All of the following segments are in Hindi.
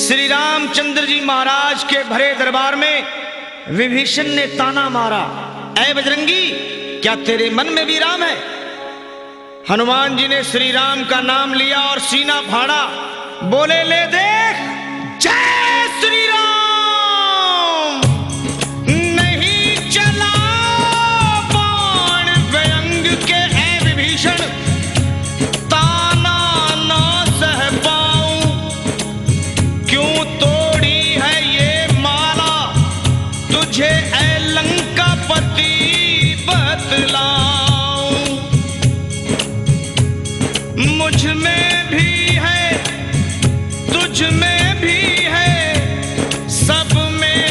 श्री रामचंद्र जी महाराज के भरे दरबार में विभीषण ने ताना मारा, ऐ बजरंगी, क्या तेरे मन में भी राम है? हनुमान जी ने श्री राम का नाम लिया और सीना फाड़ा, बोले, ले देख, जय श्री राम। नहीं चला बाण व्यंग के ऐ विभीषण, ताना ना सह पाऊं। क्यों तोड़ी है ये माला, तुझे ऐ लंकापति बतलाऊं। मुझ में भी है, तुझ में भी है, सब में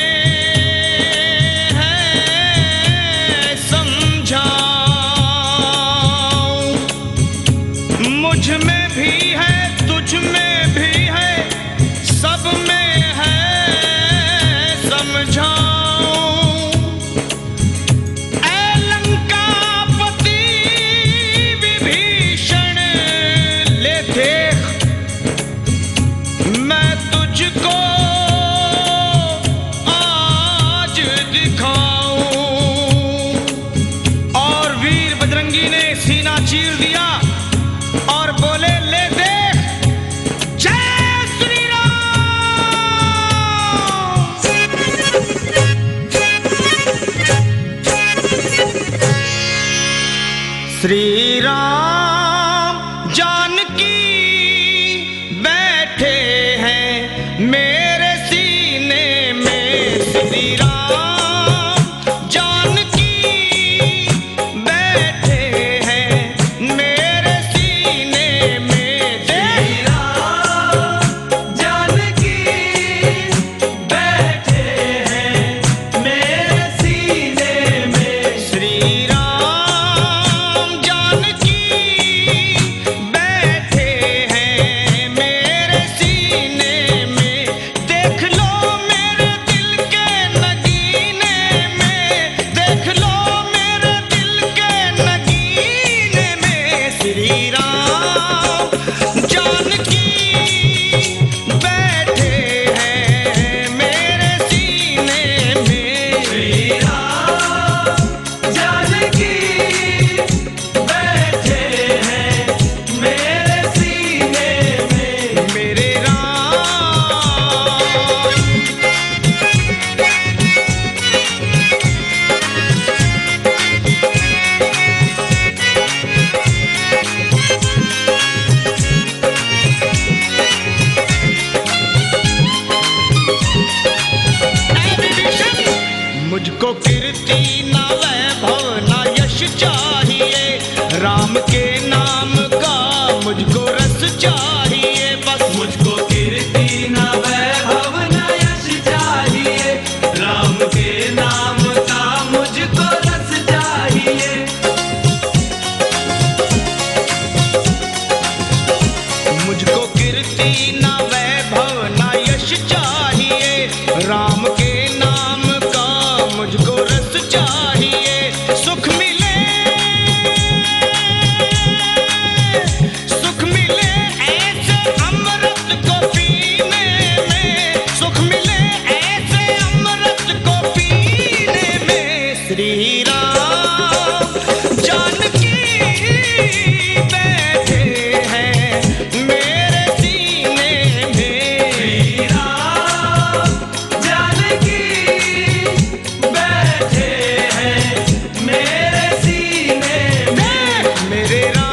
है समझाऊं। मुझ में भी है, तुझ में भी है, सब में है समझाऊं। ऐ लंकापति विभीषण, ले देख, मैं तुझको आज दिखाऊं। और वीर बजरंगी ने सीना चीर दिया और बोले, ले देख, जय श्री राम। श्री राम जानकी बैठे हैं मेरे सीने में। श्री राम जानकी बैठे हैं मेरे सीने में। श्री राम जानकी बैठे हैं मेरे सीने में। श्री राम जानकी बैठे हैं मेरे सीने में। देख लो मेरे दिल के नगीने में, देख लो मेरे दिल के नगीने में। श्री राम जानकी बैठे हैं मेरे सीने में। श्री राम जानकी बैठे हैं मेरे सीने में। मेरे राम मुझको कीर्ति ना वैभव ना यश चाहिए, राम के नाम का मुझको रस चाहिए। बस मुझको कीर्ति ना वैभव ना यश चाहिए, राम के नाम का मुझको रस चाहिए। मुझको कीर्ति ना वैभव ना यश चाहिए, राम के नाम का मुझको रस चाहिए। सुख मिले, सुख मिले ऐसे अमृत को पीने में। सुख मिले ऐसे अमृत को पीने में। श्री राम जानकी बैठे हैं मेरे सीने में। श्री राम जानकी बैठे हैं मेरे सीने में। मेरे राम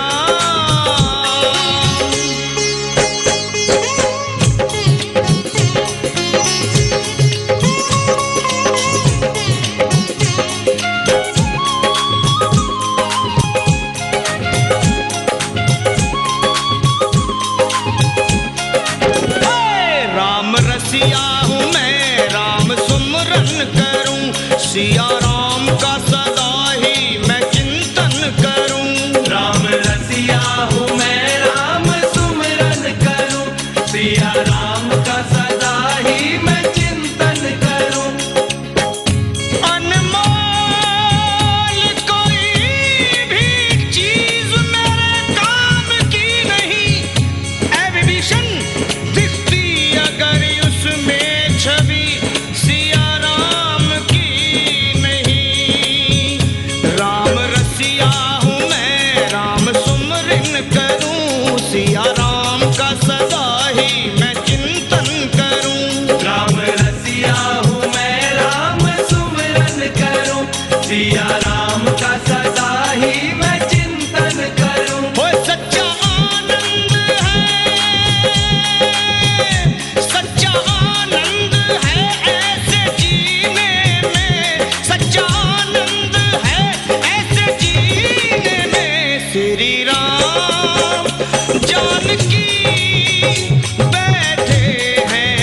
राम रसिया हूँ मैं, राम सुमरन करूं। सिया राम का सदा ही मैं चिंतन करूं। राम रसिया हूँ मैं, राम सुमरन करूं। सिया राम का सदा ही मैं चिंतन करूं। अनमोल सिया राम का सदा ही मैं चिंतन करूं। वो सच्चा आनंद है, सच्चा आनंद है ऐसे जीने में, सच्चा आनंद है ऐसे जीने में। श्री राम जानकी बैठे हैं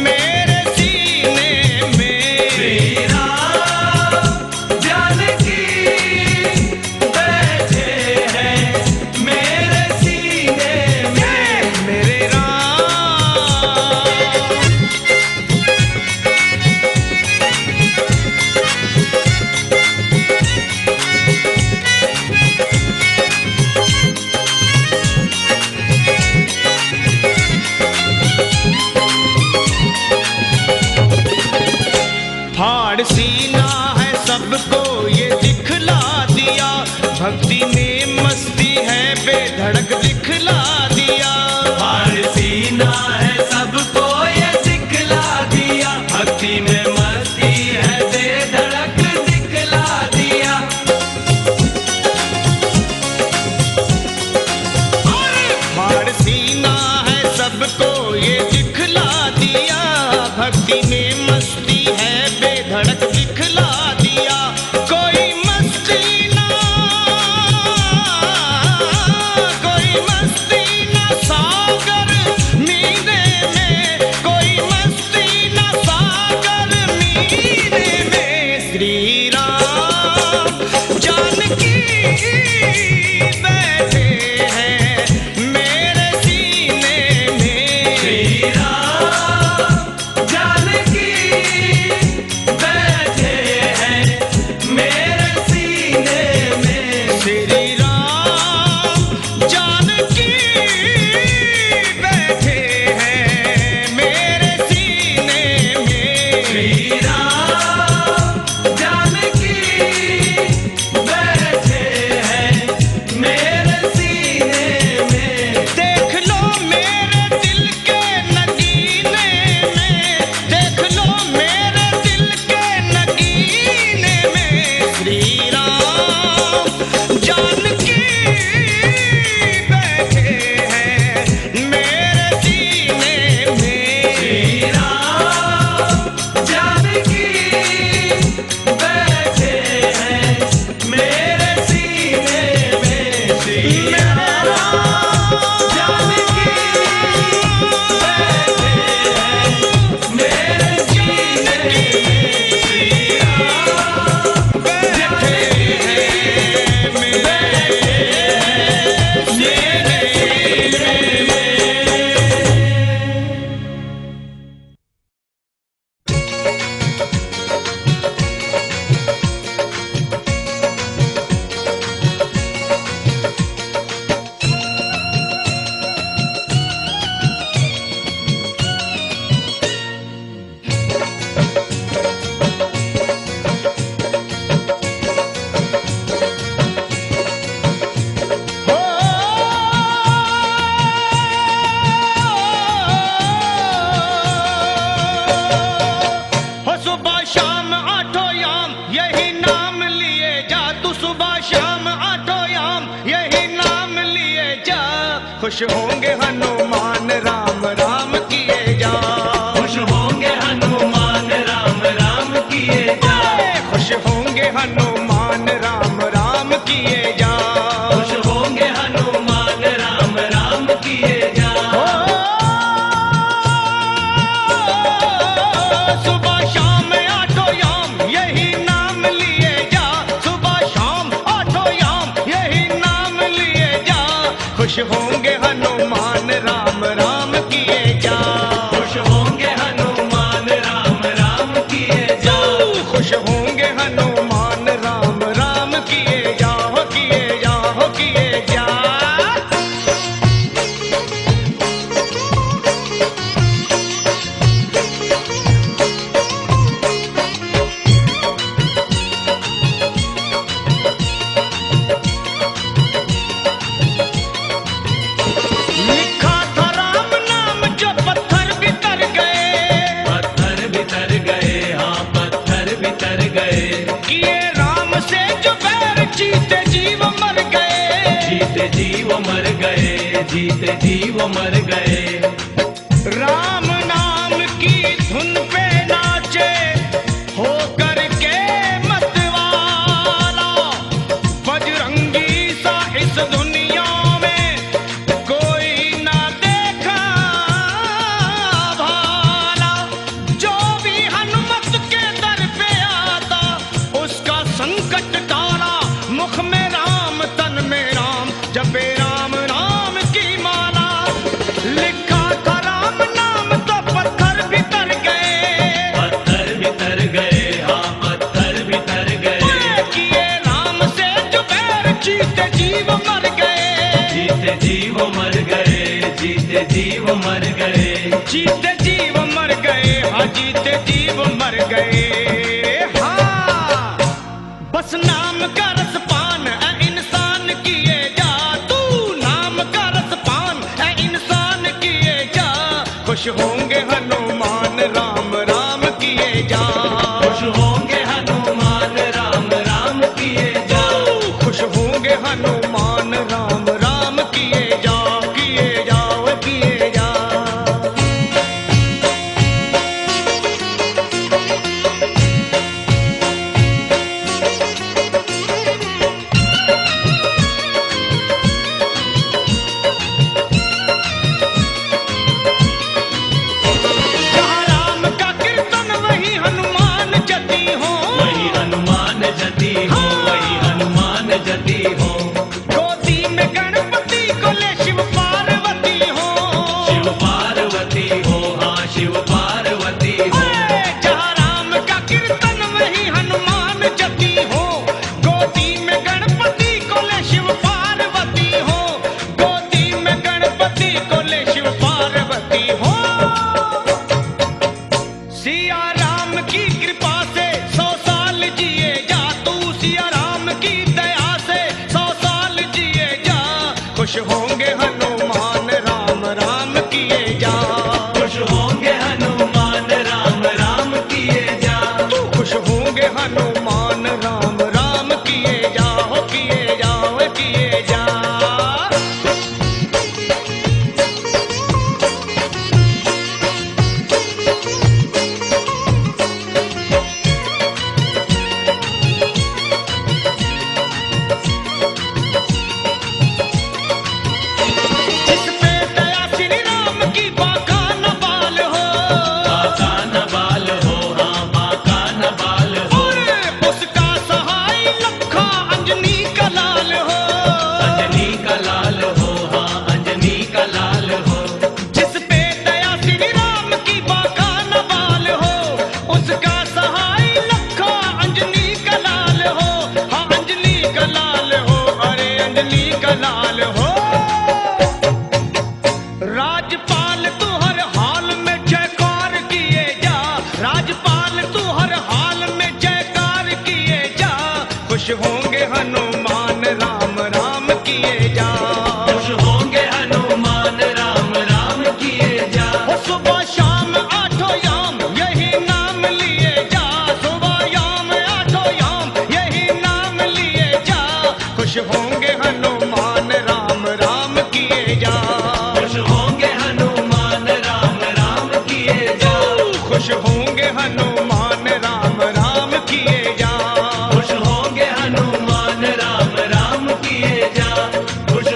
मेरे सीने में। श्री राम जानकी बैठे हैं मेरे सीने में। मेरे राम फाड़ सीना है सबको ये दिखला दिया, भक्ति में मस्ती है बेधड़क दिखला दिया। फाड़ सीना है सबको ये दिखला दिया, भक्ति में मस्ती है बेधड़क दिखला दिया। फाड़ सीना है सबको ये दिखला दिया, भक्ति में मस्ती है बेधड़क दिखला दिया। कोई मस्ती ना, कोई मस्ती ना सागर मीने में, कोई मस्ती ना सागर मीने में। श्री राम जानकी बैठे हैं मेरे सीने में। श्री राम जानकी बैठे हैं मेरे सीने में। श्री राम जानकी बैठे हैं मेरे सीने में। श्री राम जानकी बैठे हैं मेरे सीने में। देख लो मेरे दिल के नगीने में, देख लो मेरे दिल के नगीने में। श्री राम जानकी बैठे हैं मेरे सीने में। श्री राम जानकी बैठे हैं मेरे सीने में। श्री राम जानकी बैठे हैं मेरे सीने में। श्री राम बैठे हैं मेरे हो सुबह शाम आठों याम यही नाम लिए जा, तू सुबह शाम आठों याम यही नाम लिए जा। खुश होंगे हनुमान राम राम किए जा, खुश होंगे हनुमान राम राम किए जा। खुश होंगे हनुमान राम राम किए जा। खुश होंगे हनुमान राम राम किए जा। सुबह शाम आठों याम यही नाम लिए जा, सुबह शाम आठों याम यही नाम लिए जा। खुश होंगे हनुमान राम राम किए जा। खुश होंगे हनुमान राम राम किए जा। खुश होंगे हनुमान राम राम किए जा, हो किए जा, हो किए जा। लिखा था राम नाम जो पत्थर बितर गए, पत्थर बितर गए, हाँ पत्थर बितर गए। किए राम जी वो मर गए, जीते जी वो मर गए। राम नाम की धुन पे नाचे हो करके मतवाला, बजरंगी सा इस दुनिया में कोई ना देखा भाला। जो भी हनुमत के दर पे आता उसका संकट टाला, मुख में राम तन में राम, जपे राम नाम की माला। लिखा था राम नाम तो पत्थर भी तर गए, पत्थर भी तर गए, हाँ पत्थर भी तर गए। किए राम से जो बैर जीते जीव मर गए, जीते जी वो मर गए, जीते जी वो मर गए। जीते जीव मर गए, हाँ जीते जीव मर गए। हाँ बस नाम का रस पान है इंसान किए जा, तू नाम का रस पान है इंसान किए जा। खुश होंगे हनुमान राम राम किए जा, खुश होंगे हनुमान राम राम किए जा। खुश होंगे हनुमान राम राम किए जा, किए जाओ किए जा। जहाँ राम का कीर्तन वही हनुमान जती हो, वही हनुमान जती हो, वही हनुमान जती हो। गोदी में गणपति को ले शिव पार्वती हो, शिव पार्वती हो, हाँ शिव पार्वती हो। जहाँ राम का कीर्तन वही हनुमान जती हो, गोदी में गणपति को ले शिव पार्वती हो, गोदी में गणपति को ले शिव पार्वती हो। सिया राम की कृपा से 100 साल जिए जा, तू सिया राम की दया से 100 साल जिए जा। खुश होंगे हनुमान राम राम किए जा, खुश होंगे हनुमान राम राम किए जा। तू खुश होंगे हनुमान राम राम किए जा, हो किए जा, हो किए जा। जिस पे दया श्री राम की बाका न बाल हो, बाका न बाल हो, हाँ बाका न बाल हो। उसका सहाय लखा अंजनी का लाल हो, अंजनी का लाल हो, हाँ अंजनी का लाल हो। जिस पे दया श्री राम की बाका न बाल हो, उसका सहाय लखा अंजनी का लाल हो, हाँ अंजनी का लाल हो, अरे अंजनी का लाल हो। राजपाल तू हर हाल में जयकार किए जा, राजपाल तू हर हाल में जयकार किए जा। खुश होंगे हनुमान राम राम किए जा, खुश होंगे हनुमान राम राम किए जा। हो सुबह शाम आठों याम यही नाम लिए जा, सुबह याम आठों याम यही नाम लिए जा। खुश होंगे हनुमान राम राम किए जा, खुश होंगे हनुमान राम राम किए जा। खुश होंगे हनुमान राम राम किए जा। खुश होंगे हनुमान राम राम किए जा। खुश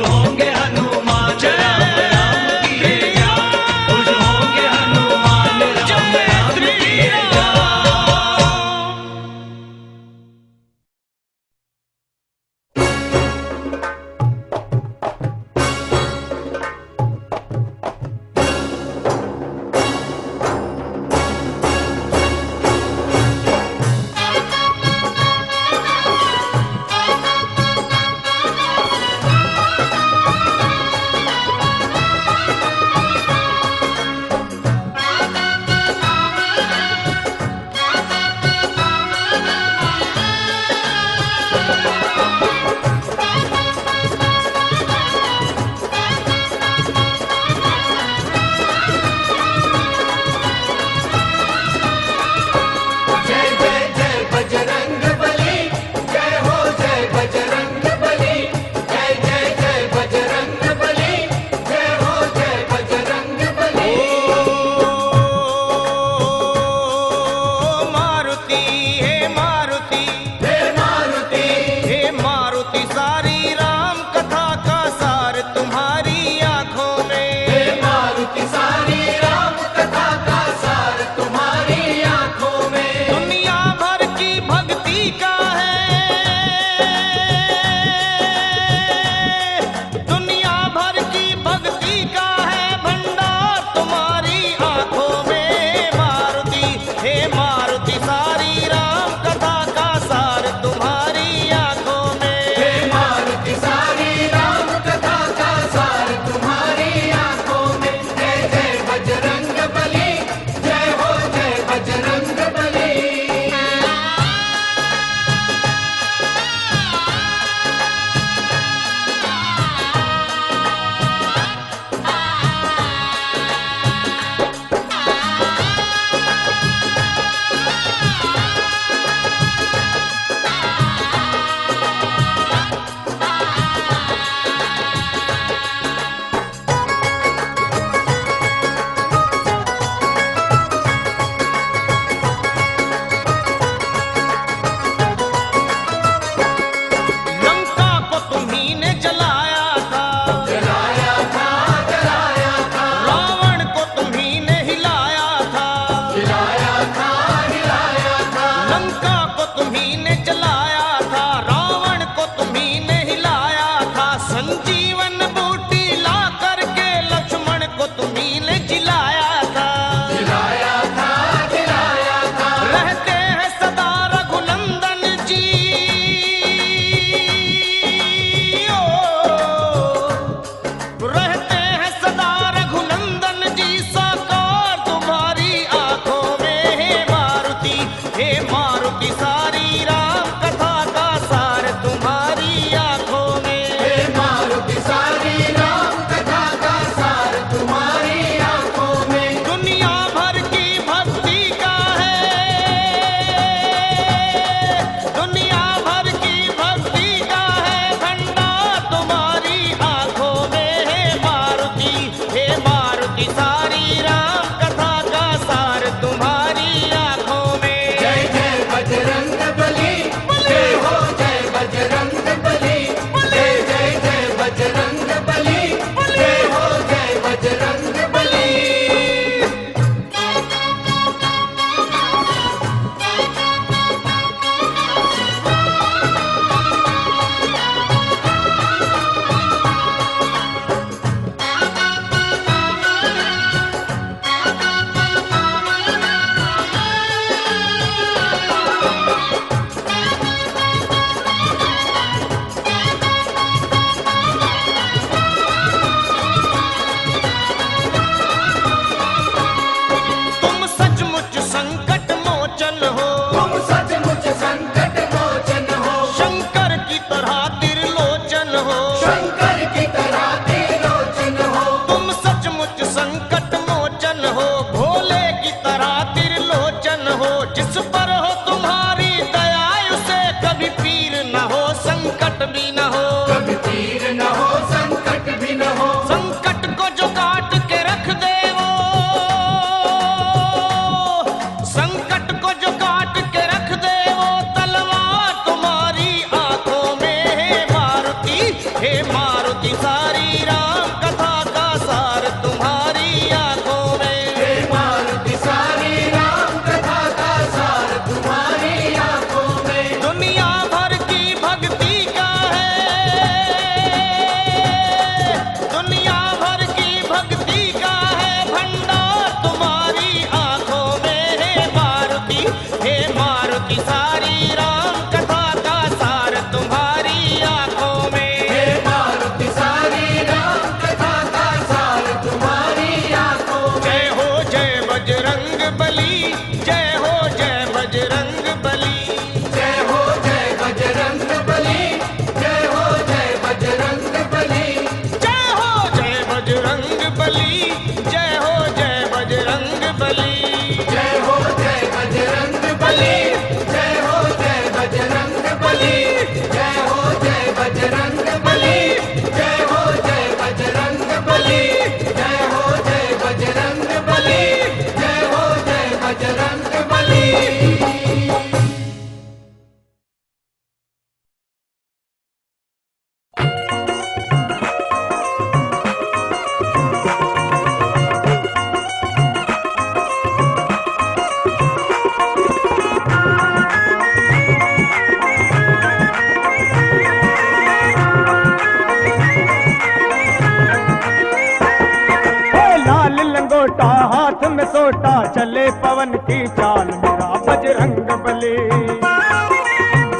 चले पवन की चाल मेरा बजरंग बली।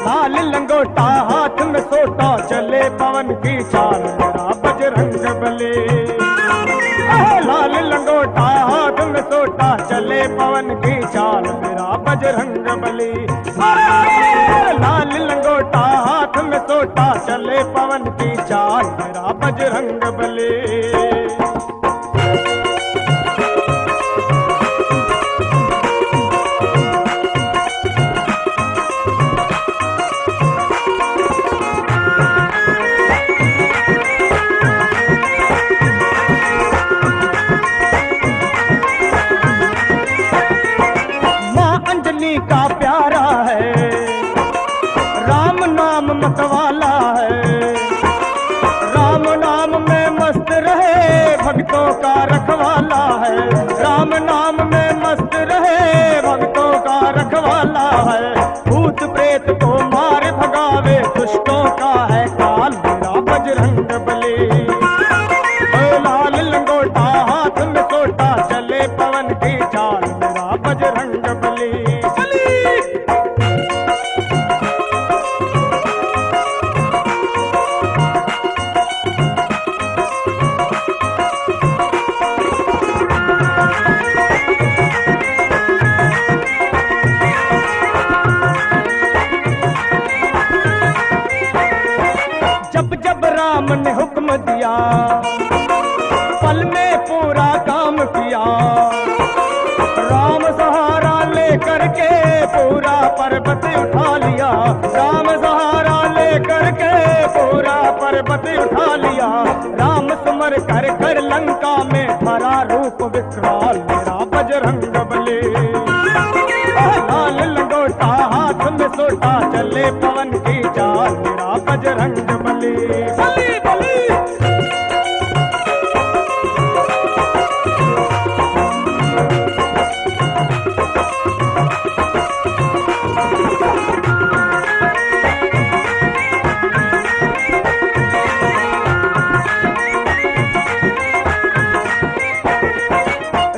लाल लंगोटा हाथ में सोटा चले पवन की चाल मेरा बजरंग बली। लाल लंगोटा हाथ में सोटा चले पवन की चाल मेरा बजरंग बली। लाल लंगोटा हाथ में सोटा चले पवन की चाल मेरा बजरंग बली। का प्यारा है राम नाम मतवाला है। राम नाम में मस्त रहे भक्तों का रखवाला है। राम नाम में मस्त रहे भक्तों का रखवाला है। भूत प्रेत को मार भगावे दुष्टों का है काल मेरा बजरंग बली। लाल लंगोटा हाथ में सोटा चले पवन की चाल मेरा बजरंग बली। जब जब राम ने हुक्म दिया पल में पूरा काम किया। राम सहारा लेकर के पूरा पर्वत उठा लिया। राम सहारा लेकर के पूरा पर्वत उठा लिया। राम सुमर कर कर लंका में धरा रूप विकराल मेरा बजरंग बली। लाल लंगोटा हाथ में सोटा चले पवन की चाल मेरा बजरंग बली। बली बली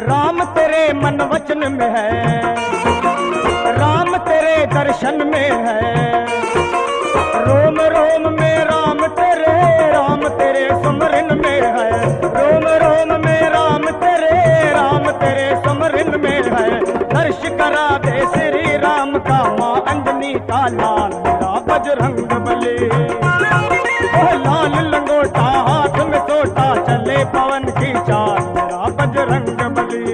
राम तेरे मन वचन में है। राम तेरे दर्शन में है। रोम रोम में राम तेरे सुमरन में है। रोम रोम में राम तेरे सुमरन में है। दर्श करा दे श्री राम का माँ अंजनी का लाल मेरा बजरंग बली। लाल लंगोटा हाथ में सोटा चले पवन की चाल मेरा बजरंग बली।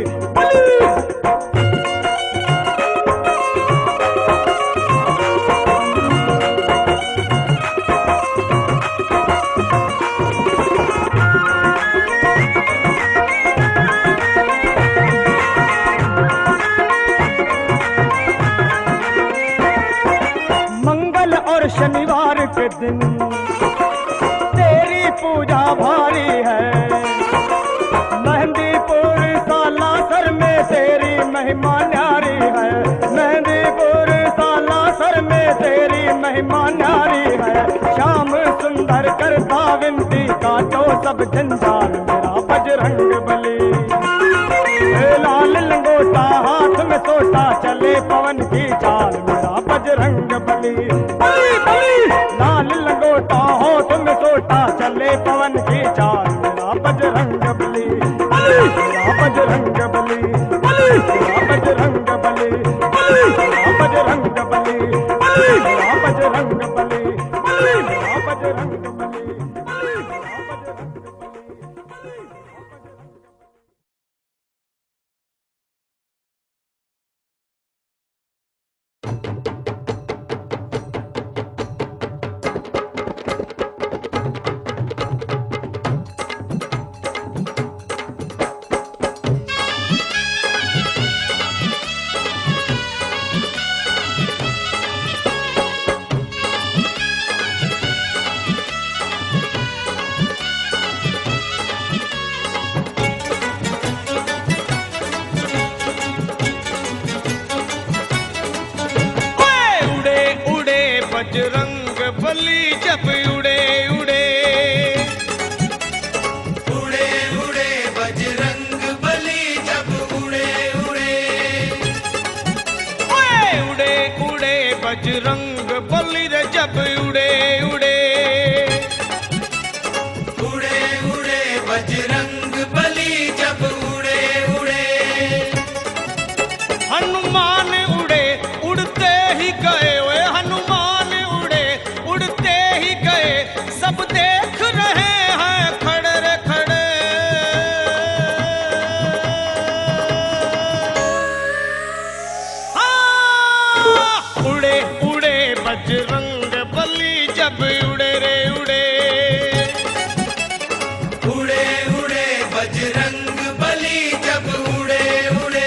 मंगल और शनिवार के दिन तेरी पूजा भारी है। मेहंदीपुर सालासर में तेरी महिमा न्यारी है। मेहंदीपुर सालासर में तेरी महिमा न्यारी है। श्याम सुंदर करता विनती का तो सब जंजाल मेरा बजरंग बली। लाल लंगोटा हाथ में सोटा चले पवन की चाल मेरा बजरंग बली। बली बली लाल लंगोटा हाथ में सोटा चले पवन की चाल मेरा बजरंग बली। मेरा बजरंग बली। मेरा बजरंग बली। मेरा बजरंग बली। मेरा बजरंग बली। मेरा बजरंग बली। बजरंग बली जब उड़े उड़े उड़े उड़े बजरंग बली जब उड़े उड़े बलि रे जब उड़े उड़े उड़े उड़े बजरंग बली जब उड़े उड़े हनुमान उड़े उड़ते ही गए, ओए हनुमान उड़े उड़ते ही गए, सब देख रहे हैं खड़े रे खड़े। उड़े उड़े बजरंग बली जब उड़े रे उड़े उड़े उड़े बजरंग बली जब उड़े उड़े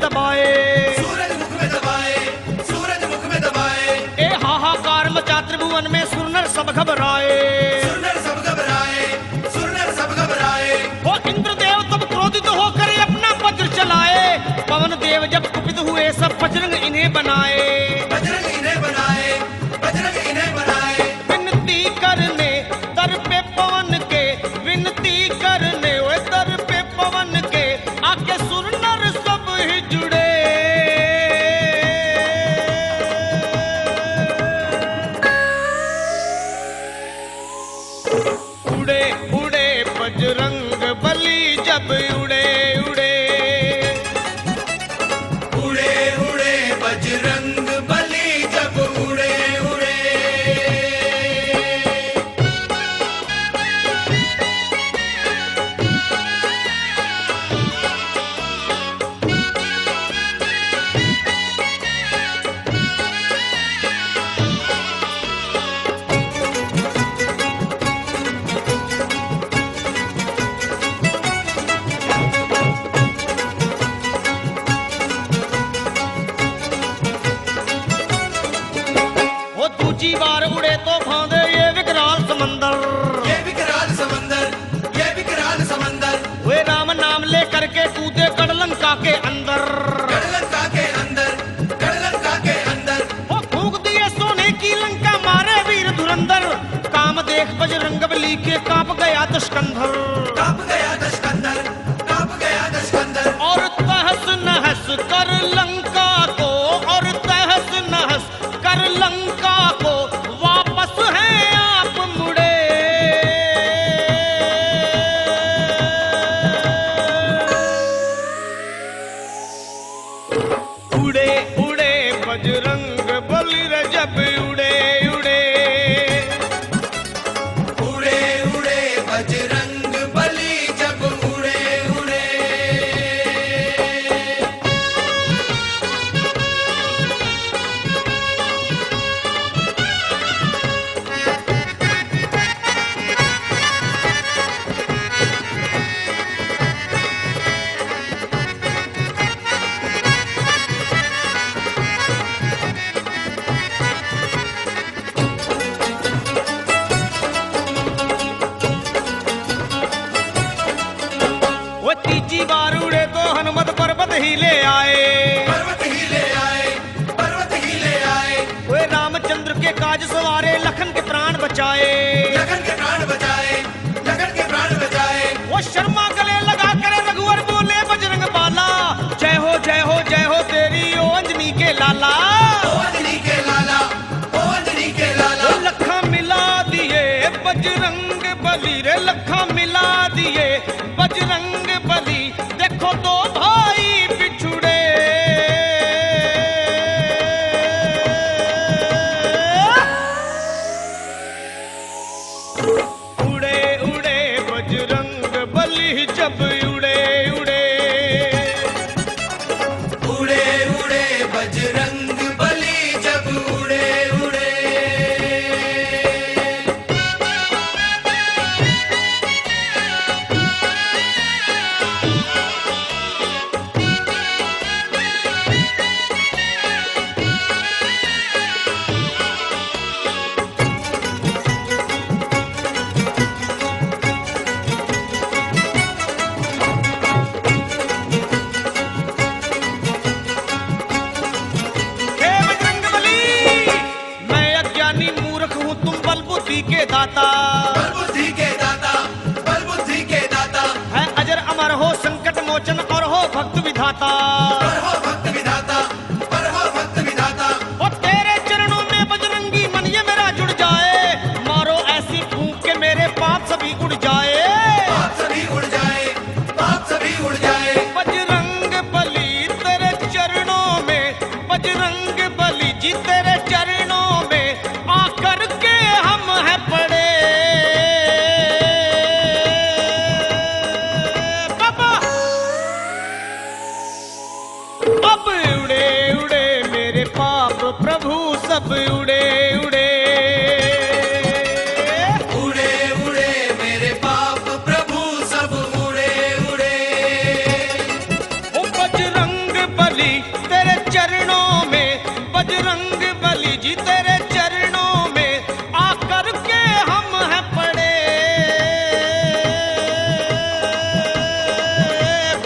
दबाए, सूरज मुख में दबाए, सूरज मुख में दबाए, ए हाहाकार मचा त्रिभुवन में सुरनर सब घबराए, सुरनर सब घबराए, सुरनर सब घबराए। वो इंद्रदेव तब क्रोधित होकर अपना वज्र चलाए, पवन देव जब कुपित हुए सब बजरंग इन्हें बनाए, बजरंग इन्हें बनाए, बजरंग इन्हें बनाए। विनती करने दर पे पवन के, विनती करने ओए दर पे पवन के, आके सुरनर सब ही जुड़े। उड़े उड़े बजरंग बली जब उड़े उड़े उड़े उड़े बजरंग बली जब उड़े उड़े दूजी बार उड़े तो फांदे ये विकराल समंदर, ये विकराल समंदर, ये विकराल समंदर। वे राम नाम ले करके कूदे गढ़लंका के अंदर, गढ़लंका के अंदर, गढ़लंका के अंदर। वो फूंक दिए सोने की लंका मारे वीर धुरंधर, काम देख बजरंग बली के कांप गया दशकंधर, कांप गया दशकंधर, कांप गया दशकंधर। और तहस नहस कर लंका को, और तहस नहस कर लंका को वापस है आप मुड़े। उड़े उड़े बजरंग बली रे जब उड़े उड़े उड़े उड़े बजरंग बली जब उड़े उड़े वो तीजी बार उड़े तो हनुमत पर्वत ही ले आए, पर्वत ही ले आए, पर्वत ही ले आए। वे रामचंद्र के काज सवारे लखन के प्राण बचाए, लखन के प्राण बचाए, लखन के प्राण बचाए। वो शर्मा गले लगा कर रघुवर बोले बजरंग बाला, जय हो जय हो जय हो तेरी ओ अंजनी के लाला। ओ अंजनी के लाला, ओ अंजनी के लाला। वो लखा मिला दिए बजरंग बली रे, लखा मिला दिए बजरंग बली, देखो दो भाई बिछुड़े। उड़े उड़े बजरंग बली जब उड़े उड़े उड़े उड़े बजरंग बली जब उड़े उड़े बुद्धि के दाता, बल बुद्धि के दाता, बल बुद्धि के दाता, है अजर अमर हो संकट मोचन और हो भक्त विधाता। पर हो भक्त विधाता, पर हो भक्त विधाता। और तेरे चरणों में बजरंगी मन ये मेरा जुड़ जाए, मारो ऐसी फूंक के मेरे पाप सभी उड़ जाए। पाप सभी उड़ जाए, पाप सभी उड़ जाए। बजरंग बली तेरे चरणों में, बजरंग बली जी तेरे चरणों में आकर के हम है पड़े। बाबा अब उड़े उड़े मेरे पाप प्रभु सब उड़े उड़े। उड़े उड़े मेरे पाप प्रभु सब उड़े उड़े। ओ बजरंग बली तेरे चरणों में, बजरंग बली जी तेरे चरणों में आकर के हम है पड़े।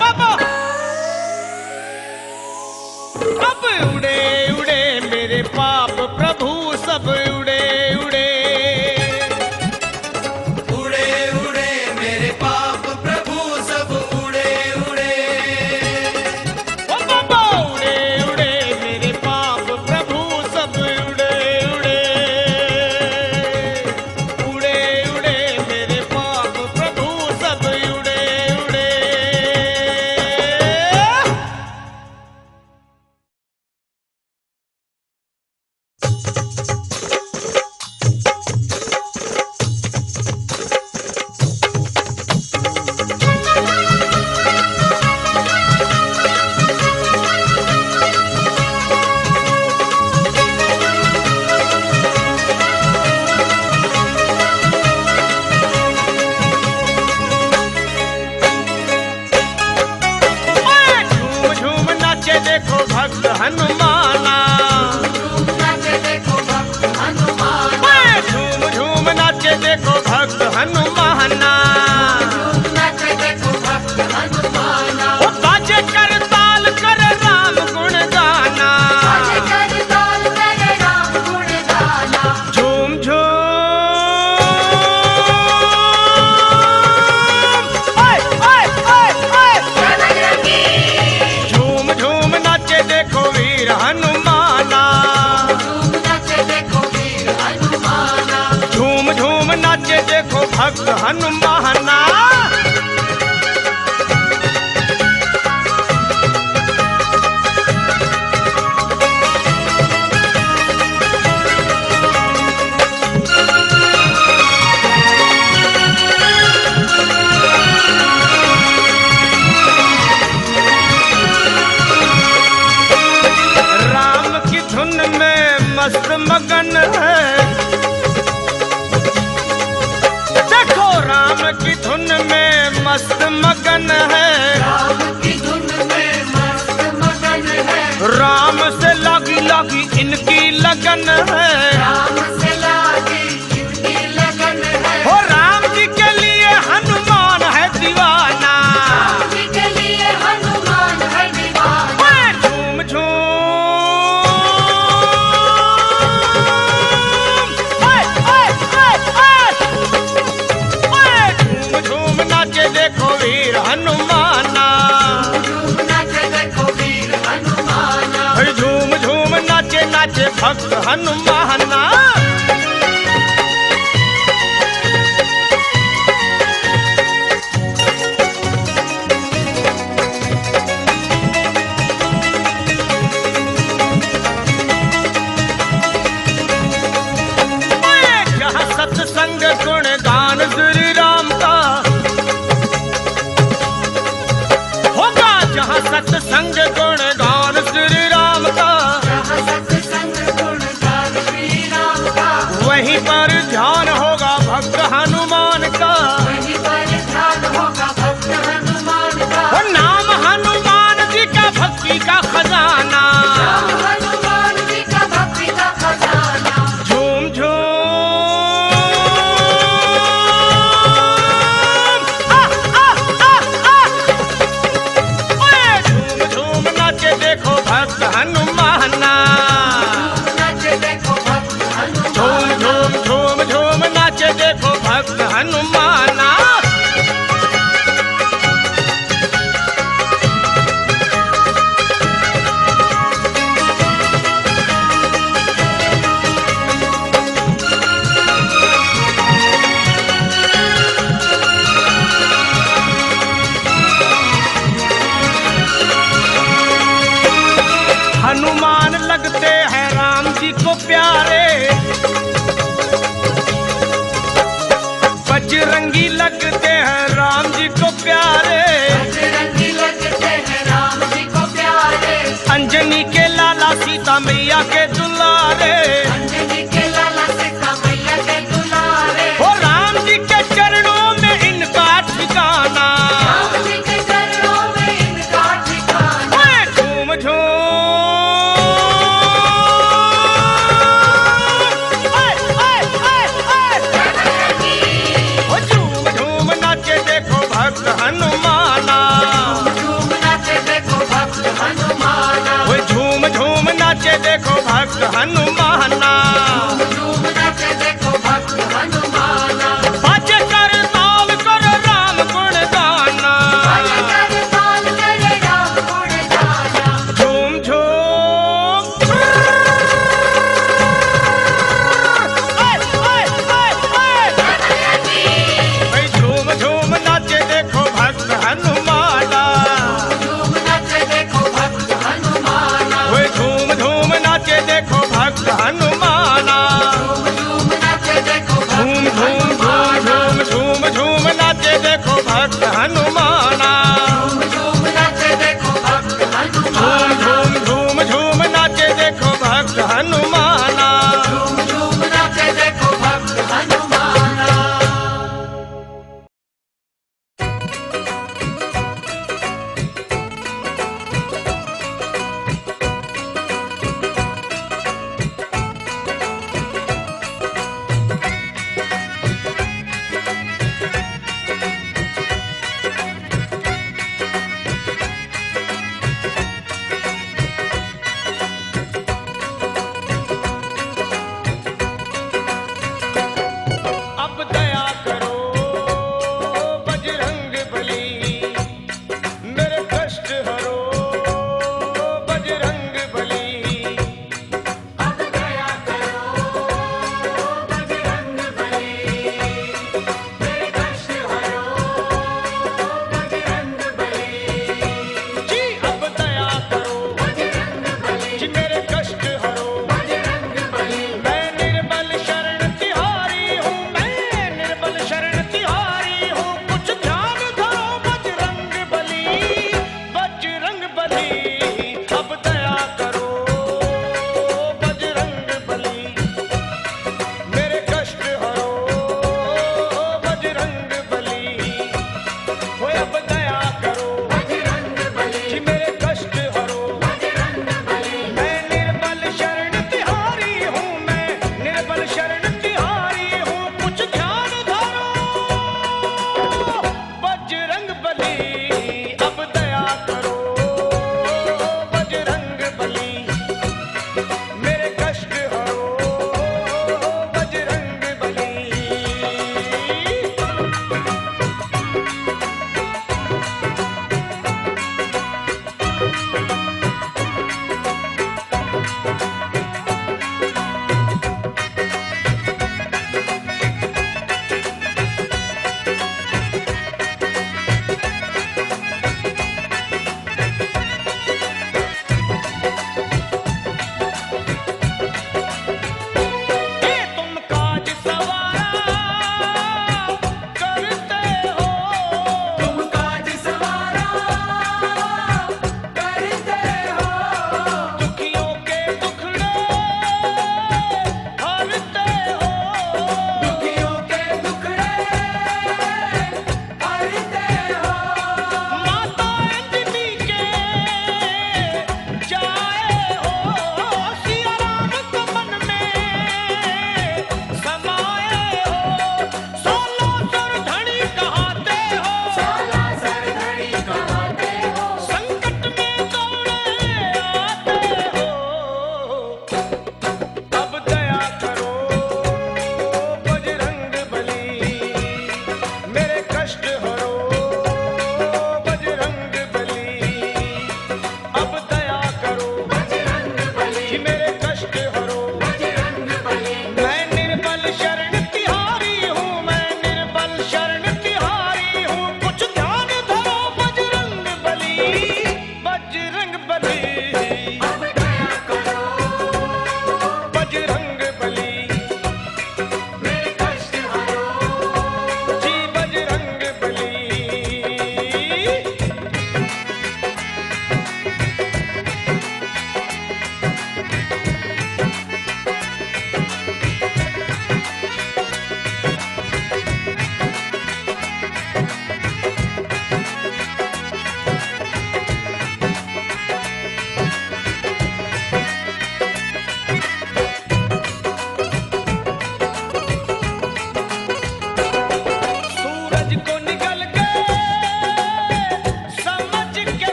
बाबा अब उड़े उड़े मेरे पाप प्रभु सब उड़े उड़े। उड़े उड़े मेरे पाप प्रभु सब उड़े उड़े। ओ बाबा उड़े उड़े मेरे पाप प्रभु सब उड़े उड़े। उड़े उड़े मेरे पाप प्रभु सब उड़े उड़े। ओए झूम झूम नाचे देखो भक्त हनुमाना। नाचे देखो भक्त हनुमान, ओए झूम झूम नाचे देखो भक्त हनुमाना। नाचे देखो भक्त हनुमान। ओ बाजे कर ताल कर राम गुण गाना। बाजे कर ताल करे राम गुण गाना। झूम झूम ओए ओए ओए ओए जय बजरंगी, झूम झूम नाचे देखो वीर हनुमाना। नाचे देखो वीर हनुमान। झूम झूम नाचे देखो भक्त हनुमाना। राम की धुन में मस्त मगन है, देखो राम की धुन में मस्त मगन है। राम की धुन में मस्त मगन है। राम से लागी लागी इनकी लगन है। राम से लागी इनकी लगन है। हो राम जी के लिए हनुमान है दीवाना। राम जी के लिए हनुमान है दीवाना। ओए झूम झूम ओए ओए ओए ओए ओए झूम झूम नाचे देखो वीर हनुमाना। नाचे देखो वीर हनुमान। ओए झूम झूम नाचे नाचे भक्त हनुमाना। जहाँ सत्संग गुण गान श्री राम का होगा, जहाँ सत्संग गुण गान श्री राम का, जहाँ सत्संग गुण गान श्री राम का। वहीं पर ध्यान होगा भक्त हनुमान का। वहीं पर ध्यान होगा भक्त हनुमान का। वो नाम हनुमान जी का भक्ति का खजाना। राम हनुमान जी का भक्ति का खजाना। झूम झूम ओए झूम झूम नाचे देखो भक्त हनुमाना। नाचे देखो भक्त झूम हनुमान। झूम झूम मैया के दुलारे, अंजनी के लाला सीता मैया के दुलारे, हो राम जी के चरणों में इनका ठिकाना। राम जी के चरणों में इनका ठिकाना। ओए झूम झूम, ओए ओए ओए ओए, ओ झूम झूम नाचे देखो भक्त हनुमाना। झूम नाचे देखो भक्त हनुमाना। ओए झूम झूम नाचे देखो भक्त हनुमाना। झूम नाचे देखो भक्त हनुमाना। बाजे कर ताल कर राम गुण गाना। आया कर ताल करे राम गुण गाना। झूम झूम, ओए ओए ओए ओए, भाई झूम झूम नाचे देखो भक्त हनुमाना। झूम नाचे देखो भक्त हनुमाना। ओए झूम झूम नाचे देखो भक्त हनुमाना। झूम नाचे देखो झूम भक्त झूम झूम झूम झूम झूम नाचे देखो भक्त हनुमाना। झूम नाचे देखो भक्त झूम हनुमाना। झूम झूम झूम नाचे देखो भक्त हनुमाना। झूम नाचे देखो भक्त हनुमाना।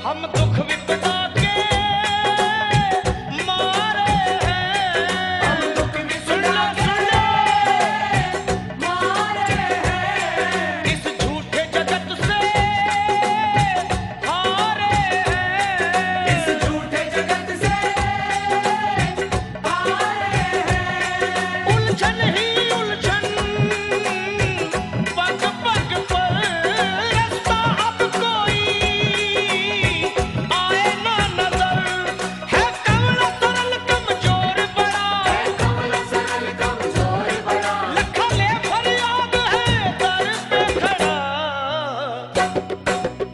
हम दुख विपदा के मारे हैं, हम दुख विपदा के मारे हैं, इस झूठे जगत से हारे हैं, इस झूठे जगत से हारे हैं। उलझन ही उलझन पग पग पर रास्ता अब कोई आए ना नजर है, कमला सरल कमजोर बड़ा कमल सरल कमजोर बड़ा, लखले फरियाद है दर पे खड़ा।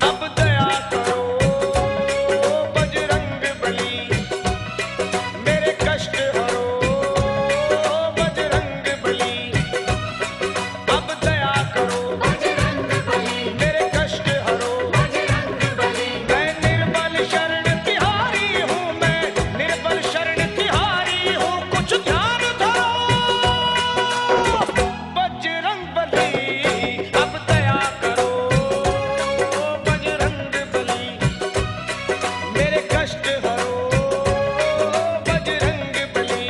अब दया करो बजरंग बली, मेरे कष्ट हरो बजरंग बली। अब दया करो बजरंग बली, मेरे कष्ट हरो, बजरंग बली, मैं निर्बल शरण तिहारी हूँ, मैं निर्बल शरण तिहारी हूँ, कुछ ध्यान धरो बजरंग बली। अब दया करो बजरंग बली, मेरे कष्ट हरो बजरंग बली।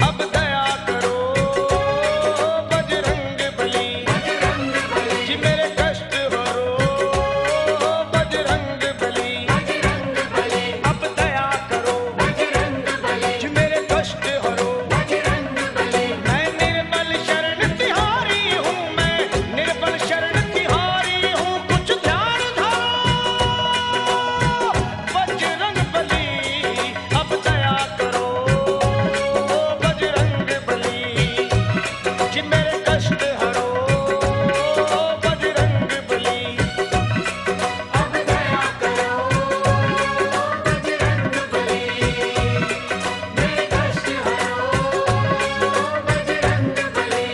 अब दया करो बजरंग बली, बजरंग बली, जी मेरे कष्ट हरो बजरंग बली। बजरंग बली, अब दया करो बजरंग बली, जी मेरे कष्ट हरो, बजरंग बली, मैं निर्बल शरण तिहारी हूँ, मैं निर्बल शरण तिहारी हूँ, कुछ ध्यान धरो बजरंग बली। अब दया करो बजरंग बली, जी मेरे कष्ट हरो बजरंग बली। अब दया करो बजरंग बली, मेरे कष्ट हरो बजरंग बली।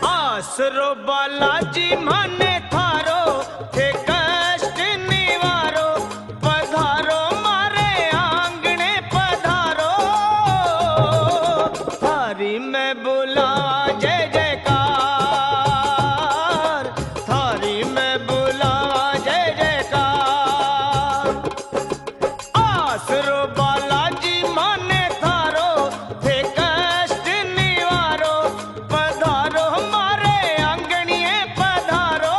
आसरो बालाजी माने थारो, थे कष्ट निवारो, पधारो मारे आंगणे पधारो। थारी में बुला जय जयकार, थारी में बुला जय जयकार। आसरो बालाजी माने थारो, थे कष्ट निवारो, पधारो हमारे आंगणिए पधारो।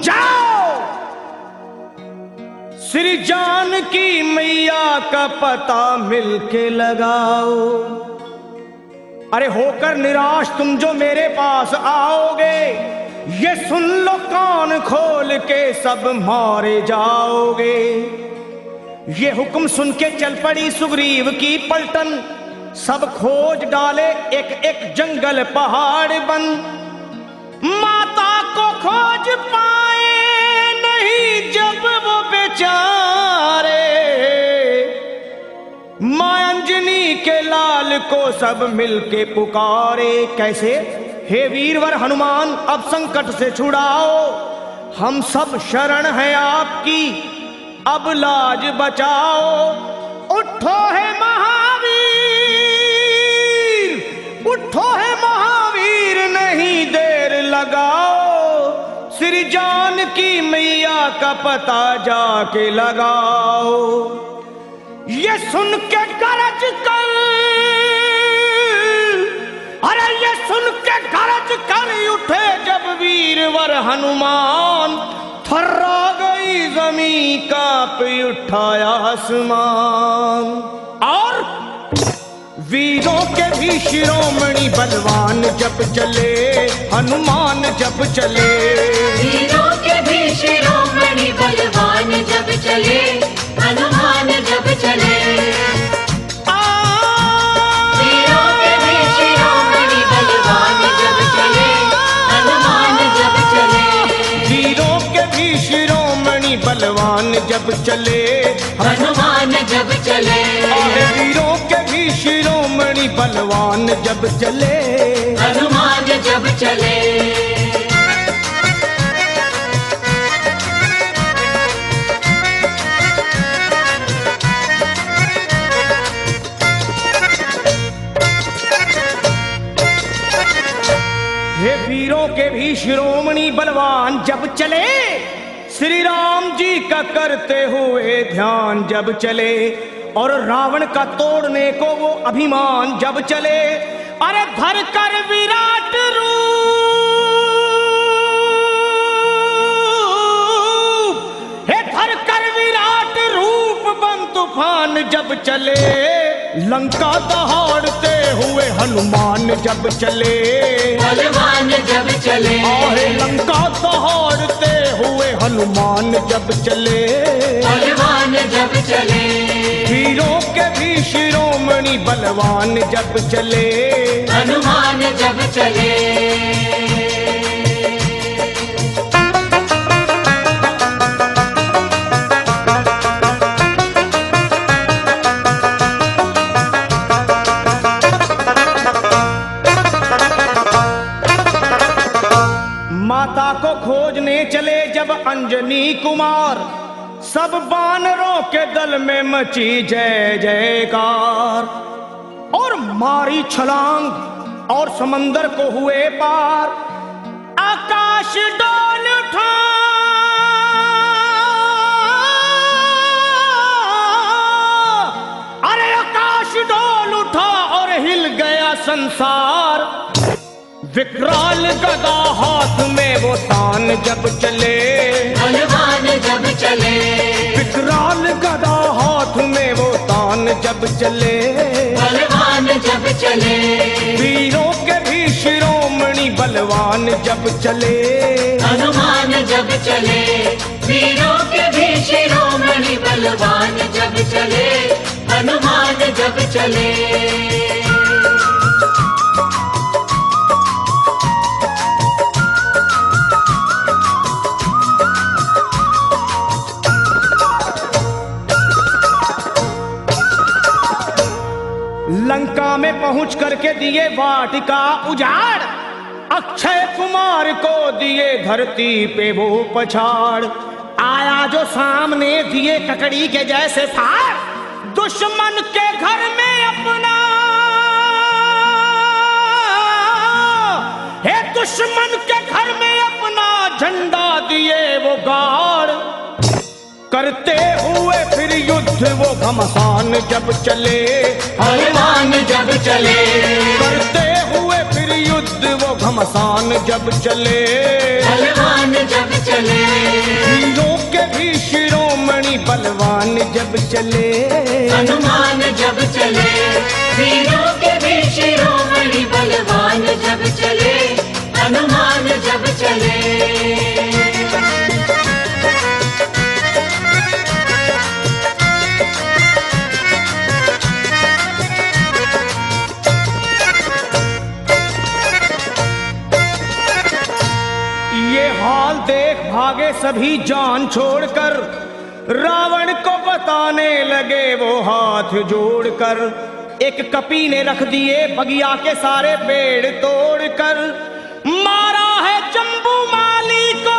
जाओ श्री जानकी मैया का पता मिलके लगाओ। अरे होकर निराश तुम जो मेरे पास आओगे, ये सुन लो कान खोल के सब मारे जाओगे। ये हुक्म सुन के चल पड़ी सुग्रीव की पलटन, सब खोज डाले एक एक जंगल पहाड़ बन। माता को खोज पाए नहीं जब वो बेचारे, मां अंजनी के लाल को सब मिलके पुकारे। कैसे? हे वीरवर हनुमान अब संकट से छुड़ाओ, हम सब शरण हैं आपकी अब लाज बचाओ। उठो है महावीर, उठो है महावीर नहीं देर लगाओ, श्री जानकी मैया का पता जाके लगाओ। ये सुन के गरज कर, अरे ये सुन के गरज कर उठे जब वीरवर हनुमान, थर्रा गई जमीन कांप उठाया आसमान। और वीरों के भी शिरोमणि बलवान जब चले, हनुमान जब चले। वीरों के भी शिरोमणि बलवान जब चले, हनुमान जब चले। वीरों के भी शिरोमणि बलवान जब चले, हनुमान जब चले। वीरों के भी शिरोमणि बलवान जब चले, हनुमान जब चले। और वीरों के भी शिरोमणि बलवान जब चले, हनुमान जब चले। हे वीरों के भी शिरोमणि बलवान जब चले, श्री राम जी का करते हुए ध्यान जब चले, और रावण का तोड़ने को वो अभिमान जब चले। अरे धर कर विराट रूप, हे धर कर विराट रूप बन तूफान जब चले, लंका दहाड़ते हुए हनुमान जब चले। बलवान जब चले। आहे लंका दहाड़ते हुए हनुमान जब चले, बलवान जब चले। वीरों के भी शिरोमणि बलवान जब चले, हनुमान जब चले। माता को खोजने चले जब अंजनी कुमार, सब बानरों के दल में मची जय जयकार। और मारी छलांग और समंदर को हुए पार, आकाश डोल उठा, अरे आकाश डोल उठा और हिल गया संसार। विकराल गदा हाथ में वो तान जब चले, बलवान जब चले। विकराल गदा हाथ में वो तान जब चले, बलवान जब चले। वीरों के भी शिरोमणि बलवान जब चले, हनुमान जब चले। वीरों के भी शिरोमणि बलवान जब चले, हनुमान जब चले। लंका में पहुंच करके दिए वाटिका उजाड़, अक्षय कुमार को दिए धरती पे वो पछाड़। आया जो सामने दिए ककड़ी के जैसे फाड़, दुश्मन के घर में अपना, हे दुश्मन के घर में अपना झंडा दिए वो गाड़। करते हुए फिर युद्ध वो घमसान जब चले, हनुमान जब चले। करते हुए फिर युद्ध वो घमसान जब चले, हनुमान जब चले। चले, हनुमान जब चले, वीरों के भी शिरोमणि बलवान जब चले, हनुमान जब चले। ये हाल देख भागे सभी जान छोड़कर, रावण को बताने लगे वो हाथ जोड़कर। एक कपी ने रख दिए बगिया के सारे पेड़ तोड़कर, मारा है जम्बू माली को,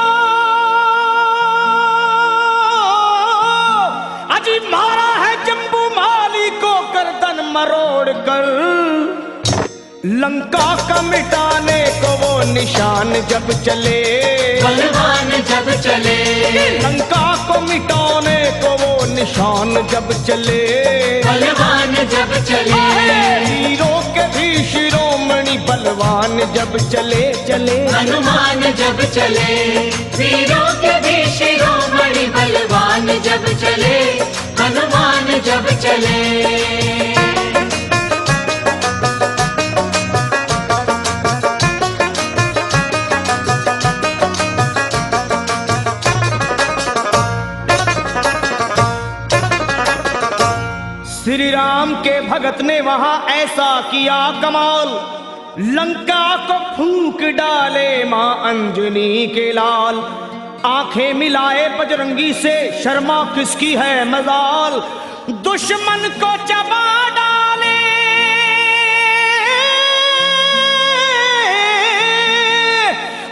अजी मारा है जम्बू माली को गर्दन मरोड़ कर। लंका का मिटाने को वो निशान जब चले, बलवान जब चले, लंका को मिटाने को वो निशान जब चले, बलवान जब चले, वीरों के भी शिरोमणि बलवान जब चले चले, हनुमान जब चले, वीरों के भी शिरोमणि बलवान जब चले, हनुमान जब चले। श्री राम के भगत ने वहां ऐसा किया कमाल, लंका को फूंक डाले मां अंजनी के लाल। आंखें मिलाए बजरंगी से, शर्मा किसकी है मजाल, दुश्मन को चबा डाले,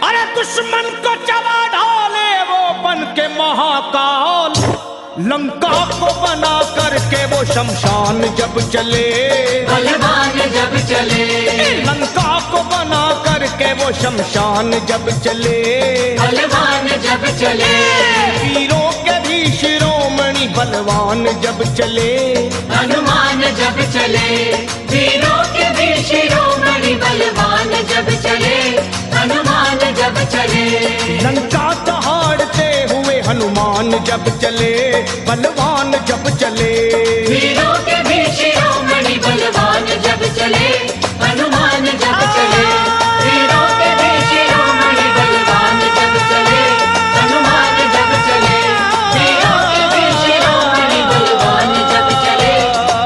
अरे दुश्मन को चबा डाले वो बन के महाकाल। लंका को बना करके वो शमशान जब चले, बलवान जब चले, लंका को बना करके वो शमशान जब चले, बलवान जब चले, वीरों के भी शिरोमणि बलवान जब चले, हनुमान जब चले, वीरों के भी शिरोमणि बलवान जब चले, हनुमान जब चले। लंका दहाड़ते हुए हनुमान जब चले, बलवान जब चले, वीरों के भी शिरोमणि बलवान जब चले, हनुमान जब चले, वीरों के भी शिरोमणि बलवान जब चले, हनुमान जब चले, वीरों के भी शिरोमणि बलवान जब चले,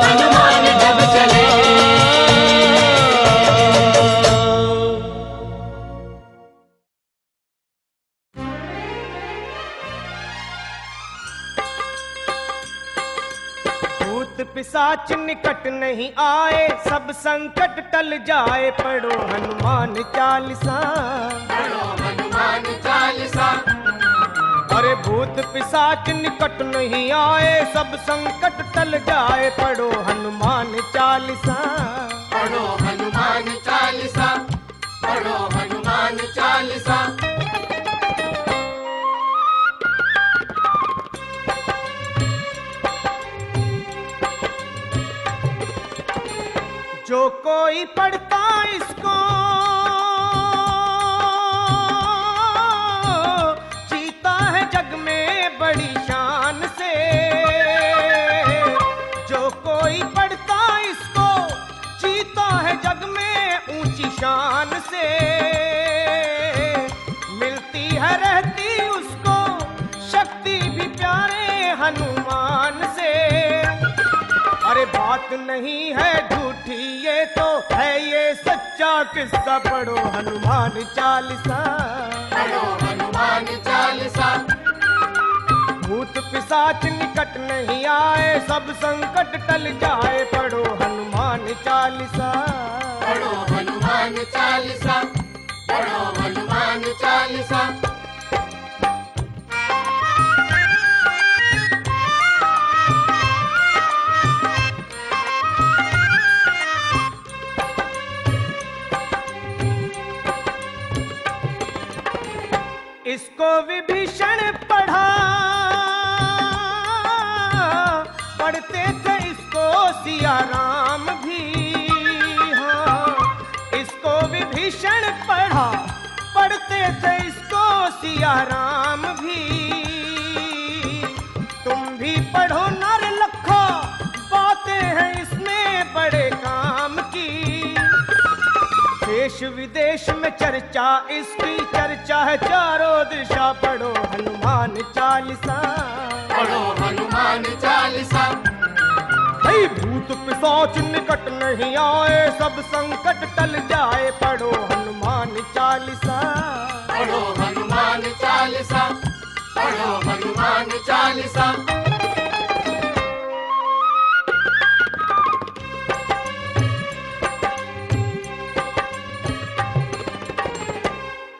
हनुमान जब चले। भूत पिशाच निकट नहीं आए, सब संकट टल जाए, पढ़ो हनुमान चालीसा, पढ़ो हनुमान चालीसा, अरे भूत पिशाच निकट नहीं आए, सब संकट टल जाए, पढ़ो हनुमान चालीसा, पढ़ो हनुमान चालीसा, पढ़ो हनुमान चालीसा। जो कोई पढ़ता इसको जीता है जग में बड़ी शान से, जो कोई पढ़ता इसको जीता है जग में ऊंची शान से, मिलती है रहती उसको शक्ति भी प्यारे हनुमान से। अरे बात नहीं है झूठी ये तो है ये सच्चा किस्सा, पढ़ो हनुमान चालीसा, पढ़ो हनुमान चालीसा, भूत पिशाच निकट नहीं आए, सब संकट टल जाए, पढ़ो हनुमान चालीसा, पढ़ो हनुमान चालीसा, पढ़ो हनुमान चालीसा। इसको विभीषण पढ़ा, पढ़ते थे इसको सिया राम भी, हाँ इसको विभीषण पढ़ा, पढ़ते थे इसको सिया राम भी। तुम भी पढ़ो नर लखो, विदेश में चर्चा इसकी चर्चा है चारों दिशा। पढ़ो हनुमान चालीसा, पढ़ो हनुमान चालीसा। भाई भूत पिशाच निकट नहीं आए, सब संकट टल जाए। पढ़ो हनुमान चालीसा, पढ़ो हनुमान चालीसा, पढ़ो हनुमान चालीसा।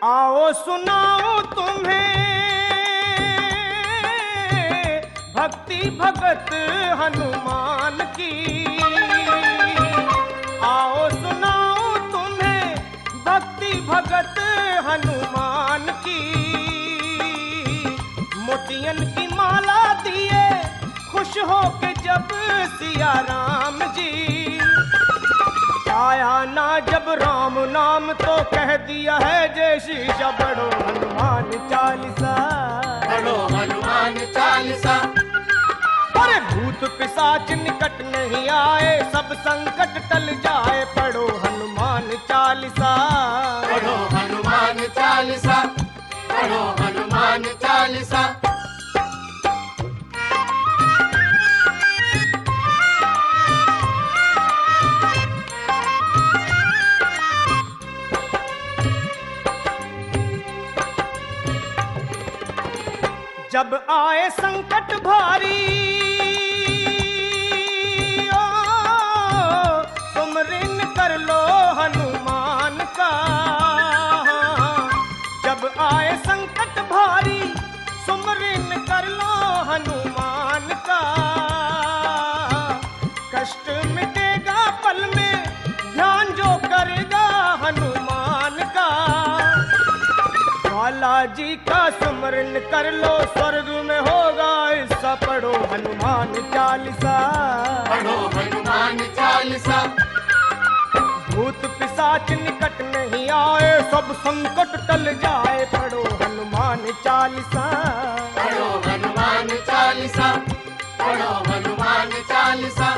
आओ सुनाओ तुम्हें भक्ति भगत हनुमान की। आओ सुनाओ तुम्हें भक्ति भगत हनुमान की। मोतियन की माला दिए खुश हो के जब सिया राम जी। आया ना जब राम नाम तो कह दिया है जय शीशा। पढ़ो हनुमान चालीसा, पढ़ो हनुमान चालीसा। अरे भूत पिशाच निकट नहीं आए, सब संकट टल जाए। पढ़ो हनुमान चालीसा, पढ़ो हनुमान चालीसा, पढ़ो हनुमान चालीसा। जब आए संकट भारी ओ सुमरिन कर लो हनुमान का। जब आए संकट भारी सुमरिन कर लो हनुमान का। कष्ट मिटेगा पल में ध्यान जो करेगा हनुमान का। बालाजी का सुमरन कर लो स्वर्ग में होगा हिस्सा। पढ़ो हनुमान चालीसा, पढ़ो हनुमान चालीसा। भूत पिशाच निकट नहीं आए, सब संकट टल जाए। पढ़ो हनुमान चालीसा, पढ़ो हनुमान चालीसा, पढ़ो हनुमान चालीसा।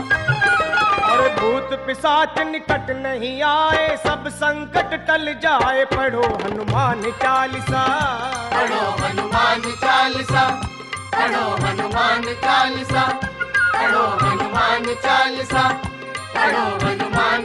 और भूत पिशाच निकट नहीं आए, सब संकट टल जाए। पढ़ो हनुमान चालीसा, पढ़ो हनुमान चालीसा, पढ़ो हनुमान चालीसा, पढ़ो हनुमान चालीसा, पढ़ो हनुमान